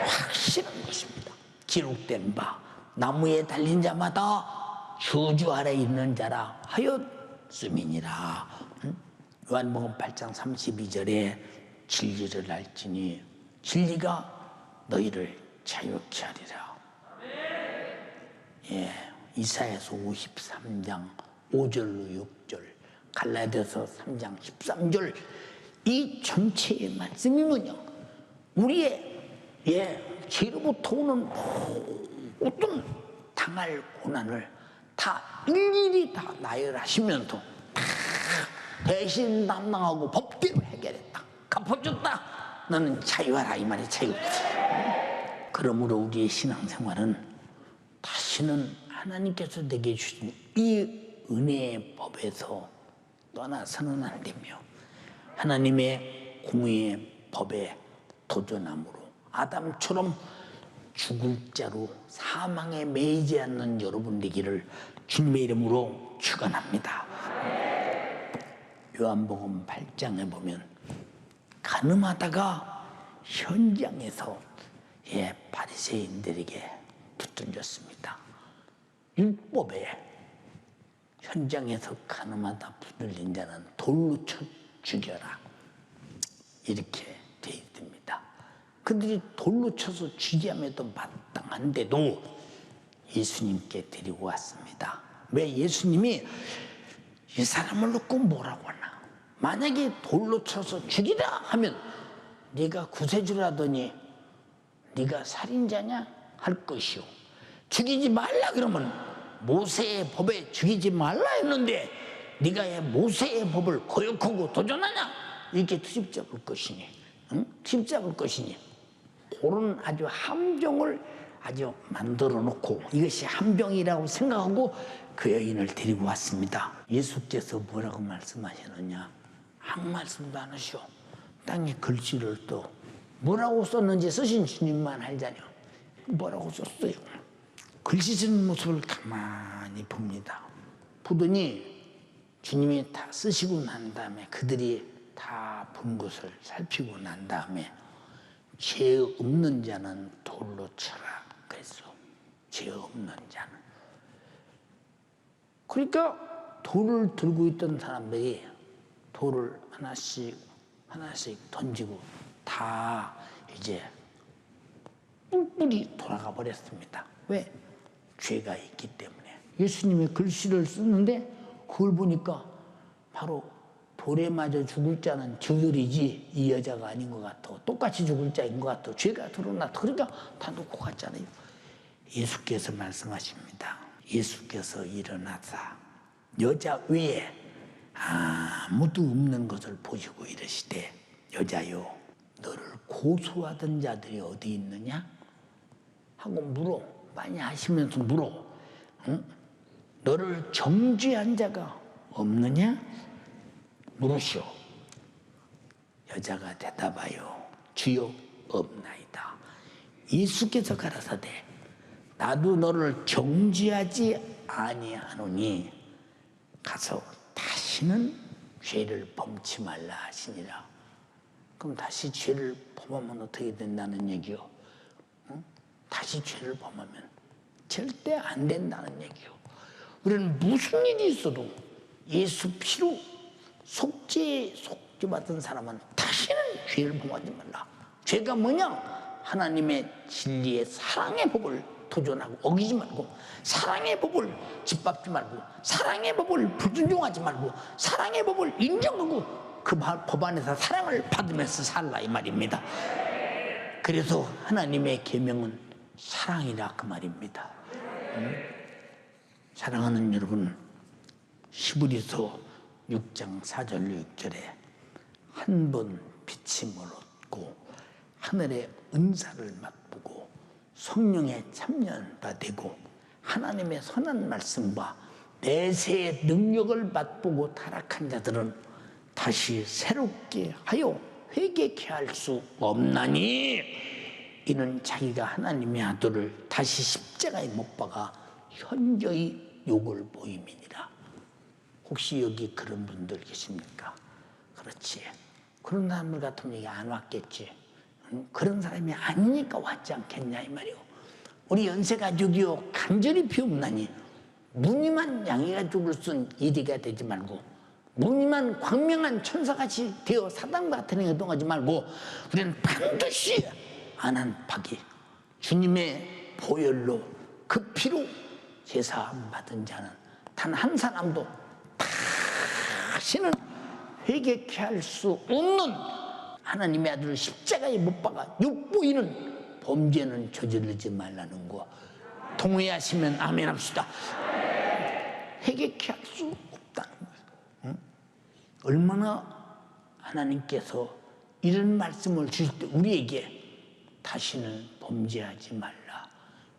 확실한 것입니다. 기록된 바 나무에 달린 자마다 저주 아래 있는 자라 하였음이니라. 요한복음 8장 32절에 진리를 알지니 진리가 너희를 자유케 하리라. 예, 이사야서 53장 5절로 6절, 갈라디아서 3장 13절, 이 전체의 말씀이 뭐냐? 우리의 죄로부터 오는 어떤 당할 고난을 다 일일이 다 나열하시면서 다 대신 담당하고 법대로 해결했다, 갚아줬다, 너는 자유하라 이 말이 자유. 그러므로 우리의 신앙생활은 다시는 하나님께서 내게 주신 이 은혜의 법에서 떠나서는 안 되며, 하나님의 공의의 법에 도전함으로 아담처럼 죽을 자로 사망에 매이지 않는 여러분 되기를 주님의 이름으로 축원합니다. 요한복음 8장에 보면 간음하다가 현장에서 바리새인들에게 붙들렸습니다. 율법에 현장에서 간음하다 붙들린 자는 돌로 쳐 죽여라 이렇게 돼 있습니다. 그들이 돌로 쳐서 죽임에도 마땅한데도 예수님께 데리고 왔습니다. 왜? 예수님이 이 사람을 놓고 뭐라고 하나? 만약에 돌로 쳐서 죽이라 하면 네가 구세주라더니 네가 살인자냐 할 것이요, 죽이지 말라 그러면 모세의 법에 죽이지 말라 했는데 네가 왜 모세의 법을 거역하고 도전하냐 이렇게 트집잡을 것이니, 트집잡을 것이니, 그런 아주 함정을 아주 만들어 놓고 이것이 함정이라고 생각하고 그 여인을 데리고 왔습니다. 예수께서 뭐라고 말씀하셨느냐? 아무 말씀도 안 하시오. 땅에 글씨를 또 뭐라고 썼는지 쓰신 주님만 알자뇨. 뭐라고 썼어요? 글씨 쓰는 모습을 가만히 봅니다. 보더니 주님이 다 쓰시고 난 다음에 그들이 다 본 것을 살피고 난 다음에 죄 없는 자는 돌로 쳐라 그랬어. 죄 없는 자는. 그러니까 돌을 들고 있던 사람들이 돌을 하나씩 던지고 다 이제 뿔뿔이 돌아가 버렸습니다. 왜? 죄가 있기 때문에. 예수님의 글씨를 쓰는데 그걸 보니까 바로 돌에 맞아 죽을 자는 저들이지 이 여자가 아닌 것 같아. 똑같이 죽을 자인 것 같아. 죄가 드러났다. 그러니까 다 놓고 갔잖아요. 예수께서 말씀하십니다. 예수께서 일어나사 여자 외에 아무도 없는 것을 보시고 이르시되 여자요 너를 고소하던 자들이 어디 있느냐? 하고 물어. 많이 하시면서 물어. 응? 너를 정죄한 자가 없느냐? 물으시오. 여자가 대답하여 주여 없나이다. 예수께서 가라사대 나도 너를 정죄하지 아니하노니 가서 다시는 죄를 범치 말라 하시니라. 그럼 다시 죄를 범하면 어떻게 된다는 얘기요? 응? 다시 죄를 범하면 절대 안 된다는 얘기요. 우리는 무슨 일이 있어도 예수 피로 속죄받은 사람은 다시는 죄를 범하지 말라. 죄가 뭐냐? 하나님의 진리의 사랑의 법을 도전하고 어기지 말고, 사랑의 법을 짓밟지 말고, 사랑의 법을 불순종하지 말고, 사랑의 법을 인정하고 그 법 안에서 사랑을 받으면서 살라 이 말입니다. 그래서 하나님의 계명은 사랑이라 그 말입니다. 사랑하는 여러분, 히브리서 6장 4절 6절에 한 번 비침을 얻고 하늘의 은사를 맛보고 성령의 참여가 되고 하나님의 선한 말씀과 내세의 능력을 맛보고 타락한 자들은 다시 새롭게 하여 회개케 할 수 없나니 이는 자기가 하나님의 아들을 다시 십자가에 못 박아 현저히 욕을 보임이니라. 혹시 여기 그런 분들 계십니까? 그렇지. 그런 사람들 같으면 여기 안 왔겠지. 그런 사람이 아니니까 왔지 않겠냐 이 말이오. 우리 연세가족이요 간절히 비옵나니 무늬만 양해가족을 쓴 이리가 되지 말고 무늬만 광명한 천사같이 되어 사단 같은 행동하지 말고 우리는 반드시 안한파기 주님의 보혈로 그 피로 제사함 받은 자는 단 한 사람도 다시는 회개케 할 수 없는 하나님의 아들을 십자가에 못 박아 욕보이는 범죄는 저지르지 말라는 거 동의하시면 아멘 합시다. 회개케 할 수 없다는 거예요. 응? 얼마나 하나님께서 이런 말씀을 주실 때 우리에게 다시는 범죄하지 말라,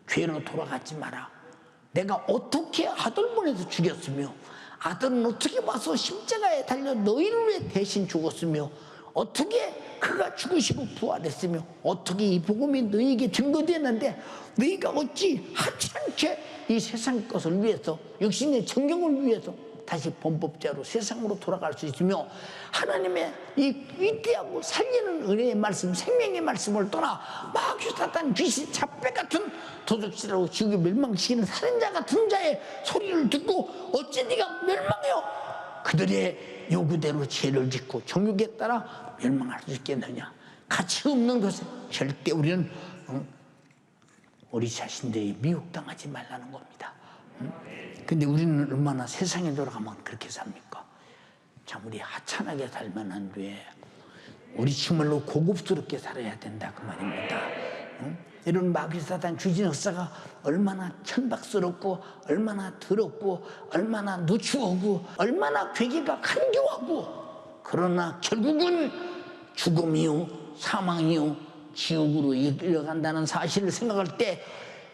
죄로 돌아가지 마라. 내가 어떻게 아들 보내서 죽였으며 아들은 어떻게 와서 십자가에 달려 너희를 위해 대신 죽었으며 어떻게 그가 죽으시고 부활했으며 어떻게 이 복음이 너희에게 증거되었는데 너희가 어찌 하찮게 이 세상 것을 위해서 육신의 정경을 위해서 다시 범법자로 세상으로 돌아갈 수 있으며 하나님의 이 위대하고 살리는 은혜의 말씀 생명의 말씀을 떠나 마귀 사탄 귀신 잡배 같은 도둑질하고 지옥에 멸망시키는 살인자 같은 자의 소리를 듣고 어찌 네가 멸망해요? 그들의 요구대로 죄를 짓고 정욕에 따라 멸망할 수 있겠느냐. 가치 없는 것에 절대 우리는 우리 자신들이 미혹당하지 말라는 겁니다. 근데 우리는 얼마나 세상에 돌아가면 그렇게 삽니까? 참 우리 하찮게 살면 안 돼. 우리 정말로 고급스럽게 살아야 된다 그 말입니다. 이런 마귀사단 귀신 역사가 얼마나 천박스럽고 얼마나 더럽고 얼마나 누추하고 얼마나 괴계가 간교하고 그러나 결국은 죽음이요 사망이요 지옥으로 이끌려간다는 사실을 생각할 때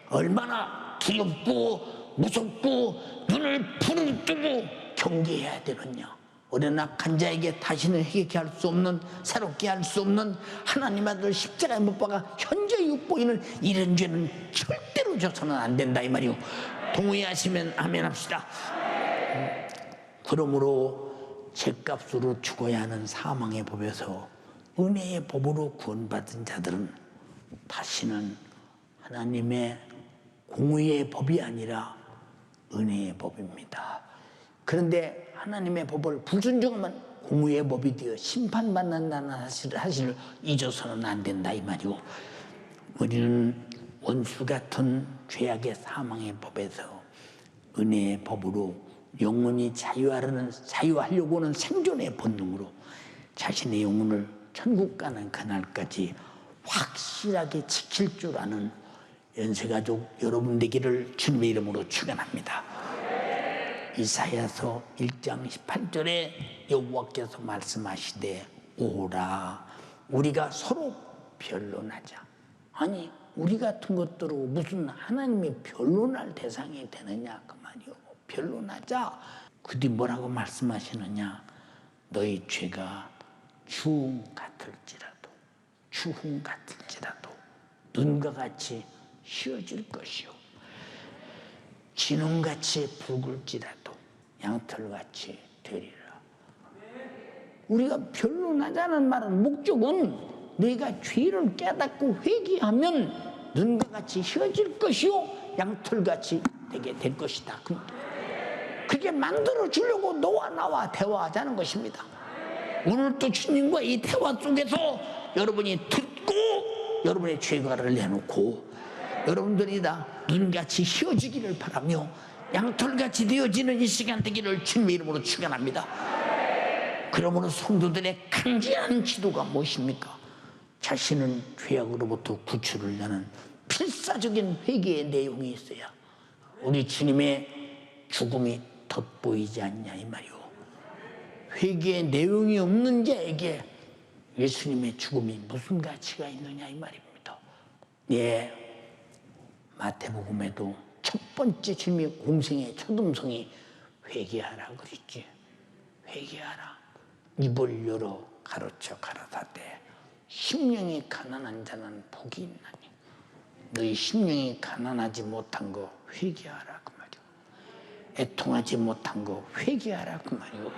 얼마나 두렵고 무섭고 눈을 부르뜨고 경계해야 되느냐. 우리는 악한 자에게 다시는 회개케 할 수 없는 새롭게 할 수 없는 하나님 아들 십자가에 못 박아 현저히 욕보이는 이런 죄는 절대로 져서는 안 된다 이 말이요. 동의하시면 아멘 합시다. 그러므로 죗값으로 죽어야 하는 사망의 법에서 은혜의 법으로 구원받은 자들은 다시는 하나님의 공의의 법이 아니라 은혜의 법입니다. 그런데 하나님의 법을 불순종하면 공의의 법이 되어 심판받는다는 사실을 잊어서는 안 된다 이 말이고, 우리는 원수 같은 죄악의 사망의 법에서 은혜의 법으로 영원히 자유하려고 하는 생존의 본능으로 자신의 영혼을 천국 가는 그날까지 확실하게 지킬 줄 아는 연세가족 여러분 되기를 주님의 이름으로 축원합니다. 이사야서 1장 18절에 여호와께서 말씀하시되 오라 우리가 서로 변론하자. 아니 우리 같은 것들로 무슨 하나님이 변론할 대상이 되느냐 그 말이요. 변론하자. 그 뒤 뭐라고 말씀하시느냐. 너희 죄가 주홍 같을지라도 눈과 같이 휘어질 것이요 진홍같이 붉을지라도 양털같이 되리라. 우리가 변론하자는 말은 목적은 너희가 죄를 깨닫고 회개하면 눈과 같이 휘어질 것이요 양털같이 되게 될 것이다. 그렇게 만들어 주려고 너와 나와 대화하자는 것입니다. 오늘 또 주님과 이 대화 속에서 여러분이 듣고 여러분의 죄과를 내놓고 여러분들이 다 눈같이 휘어지기를 바라며 양털같이 되어지는 이 시간 되기를 주님의 이름으로 축원합니다. 그러므로 성도들의 간절한 기도가 무엇입니까? 자신은 죄악으로부터 구출을 하는 필사적인 회개의 내용이 있어야 우리 주님의 죽음이 덧보이지 않냐 이 말이오. 회개의 내용이 없는 자에게 예수님의 죽음이 무슨 가치가 있느냐 이 말입니다. 예. 마태복음에도 첫 번째 주님의 공생의 첫 음성이 회개하라 그랬지. 회개하라. 입을 열어 가로쳐 가라사대 심령이 가난한 자는 복이 있나니 너희 심령이 가난하지 못한 거 회개하라 그 말이오. 애통하지 못한 거 회개하라 그 말이오.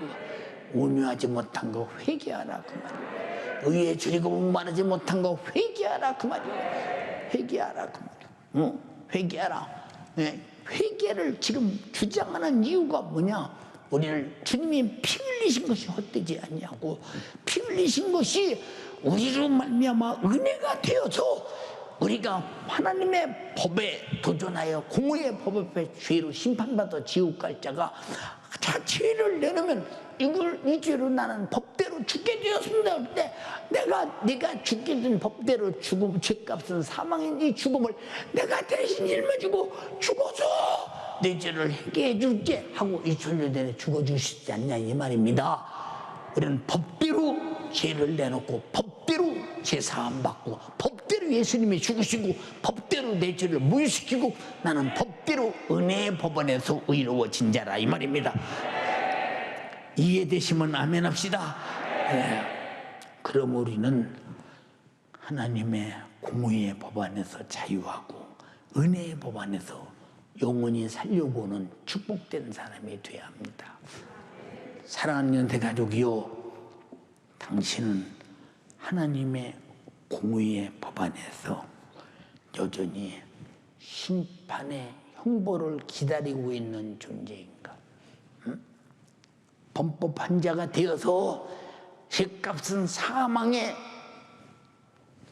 온유하지 못한 거 회개하라 그 말이오. 의에 줄이고 목마르지 못한 거 회개하라 그 말이오. 회개하라 그 말이오. 회개하라. 네. 회개를 지금 주장하는 이유가 뭐냐? 우리를 주님이 피 흘리신 것이 헛되지 않냐고. 피 흘리신 것이 우리로 말미암아 은혜가 되어서 우리가 하나님의 법에 도전하여 공의의 법 앞에 죄로 심판받아 지옥 갈 자가 자 죄를 내놓으면 이 죄로 나는 법대로 죽게 되었습니다. 그때 내가 죽게 된 법대로 죽음, 죄값은 사망인 이 죽음을 내가 대신 짊어지고 죽어서 내 죄를 해결해 줄게 하고 2000년 전에 죽어주시지 않냐 이 말입니다. 우리는 법대로 죄를 내놓고 법대로 죄 사함 받고 법대로 예수님이 죽으시고 법대로 내 죄를 무효시키고 나는 법대로 은혜의 법원에서 의로워진 자라 이 말입니다. 이해되시면 아멘 합시다. 네. 그럼 우리는 하나님의 공의의 법 안에서 자유하고 은혜의 법 안에서 영원히 살려고 하는 축복된 사람이 되어야 합니다. 사랑하는 연세가족이요, 당신은 하나님의 공의의 법 안에서 여전히 심판의 형벌을 기다리고 있는 존재인가? 범법한 자가 되어서 죄값은 사망에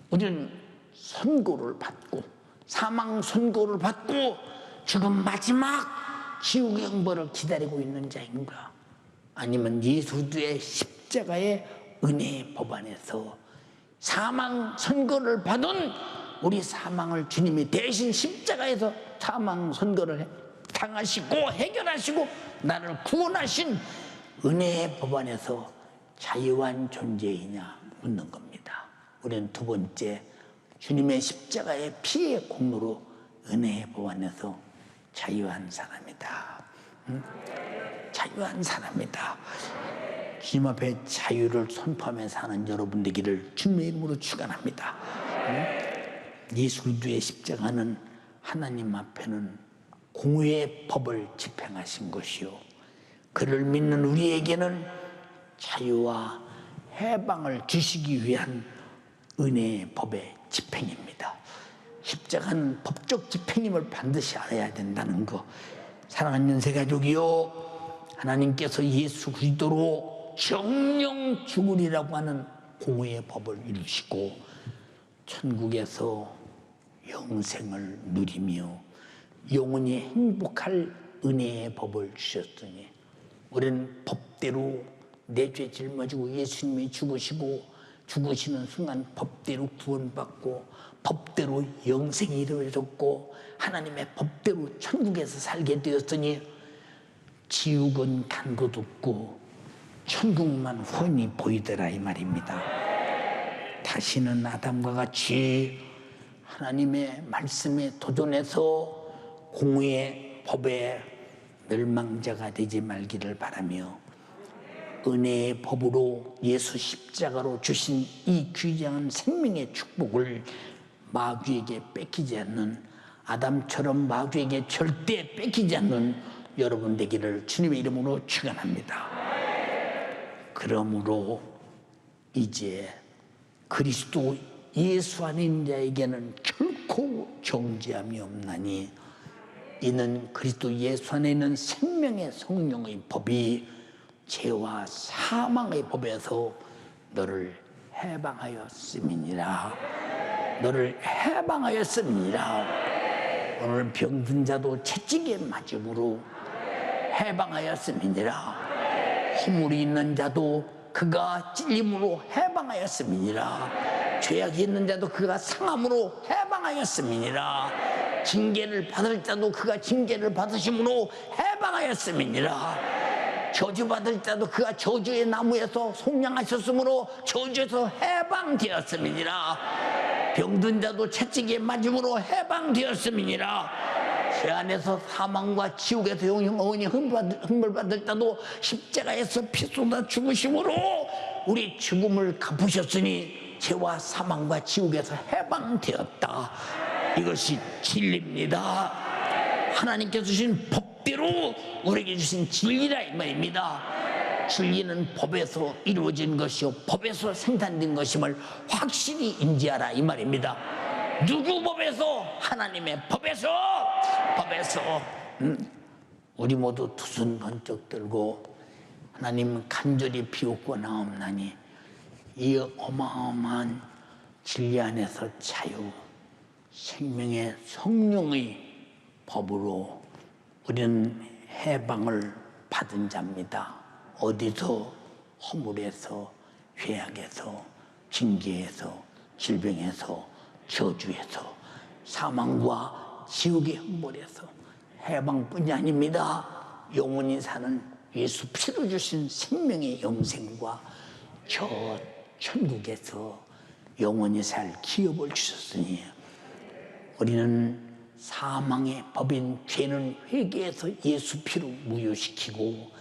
우리는 선고를 받고 사망 선고를 받고 죽은 마지막 지옥의 형벌을 기다리고 있는 자인가? 아니면 예수 그리스도의 십자가의 은혜의 법 안에서 사망 선고를 받은 우리 사망을 주님이 대신 십자가에서 사망 선고를 당하시고 해결하시고 나를 구원하신 은혜의 법 안에서 자유한 존재이냐 묻는 겁니다. 우리는 두 번째 주님의 십자가의 피의 공로로 은혜의 법 안에서 자유한 사람이다. 자유한 사람이다. 주님 앞에 자유를 선포하며 사는 여러분 되기를 주님의 이름으로 축원합니다. 예수 그리스도의 십자가는 하나님 앞에는 공의의 법을 집행하신 것이요, 그를 믿는 우리에게는 자유와 해방을 주시기 위한 은혜의 법의 집행입니다. 십자가는 법적 집행임을 반드시 알아야 된다는 거. 사랑하는 연세가족이요, 하나님께서 예수 그리스도로 정령 죽으리라고 하는 공의의 법을 이루시고 천국에서 영생을 누리며 영원히 행복할 은혜의 법을 주셨으니 우리는 법대로 내 죄 짊어지고 예수님이 죽으시고 죽으시는 순간 법대로 구원받고 법대로 영생이 이루어졌고 하나님의 법대로 천국에서 살게 되었으니 지옥은 간 것 없고 천국만 훤히 보이더라 이 말입니다. 다시는 아담과 같이 하나님의 말씀에 도전해서 공의의 법에 멸망자가 되지 말기를 바라며 은혜의 법으로 예수 십자가로 주신 이 귀중한 생명의 축복을 마귀에게 뺏기지 않는, 아담처럼 마귀에게 절대 뺏기지 않는 여러분 되기를 주님의 이름으로 축원합니다. 그러므로 이제 그리스도 예수 안에 있는 자에게는 결코 정죄함이 없나니 이는 그리스도 예수 안에 있는 생명의 성령의 법이 죄와 사망의 법에서 너를 해방하였음이니라. 너를 해방하였음이니라. 오늘 병든 자도 채찍에 맞음으로 해방하였음이니라. 허물이 있는 자도 그가 찔림으로 해방하였음이니라. 죄악이 있는 자도 그가 상함으로 해방하였음이니라. 징계를 받을 자도 그가 징계를 받으심으로 해방하였음이니라. 저주받을 자도 그가 저주의 나무에서 속량하셨으므로 저주에서 해방되었음이니라. 병든 자도 채찍에 맞음으로 해방되었음이니라. 죄 안에서 사망과 지옥에서 영원히 흥벌받을 자도 십자가에서 피 쏟아 죽으심으로 우리 죽음을 갚으셨으니 죄와 사망과 지옥에서 해방되었다. 이것이 진리입니다. 하나님께서 주신 법대로 우리에게 주신 진리라 이 말입니다. 진리는 법에서 이루어진 것이요 법에서 생산된 것임을 확실히 인지하라 이 말입니다. 누구 법에서? 하나님의 법에서. 우리 모두 두 손 번쩍 들고 하나님 간절히 비웃고나옵나니 이 어마어마한 진리 안에서 자유, 생명의 성령의 법으로 우리는 해방을 받은 자입니다. 어디서? 허물에서, 죄악에서, 징계에서, 질병에서, 저주에서, 사망과 지옥의 형벌에서 해방뿐이 아닙니다. 영원히 사는 예수 피로 주신 생명의 영생과 저 천국에서 영원히 살 기업을 주셨으니 우리는 사망의 법인 죄는 회개해서 예수 피로 무효시키고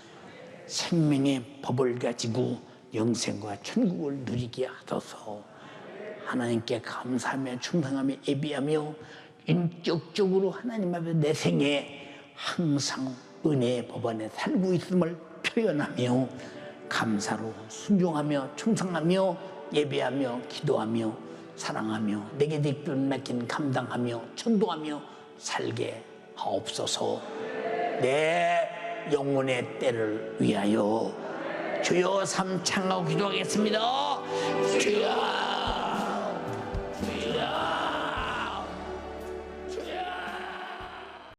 생명의 법을 가지고 영생과 천국을 누리게 하소서. 하나님께 감사하며 충성하며 예비하며 인격적으로 하나님 앞에 내 생에 항상 은혜의 법 안에 살고 있음을 표현하며 감사로 순종하며 충성하며 예배하며 기도하며 사랑하며 내게 맡긴 감당하며 전도하며 살게 하옵소서. 내 영혼의 때를 위하여 주여 삼창하고 기도하겠습니다. 주여.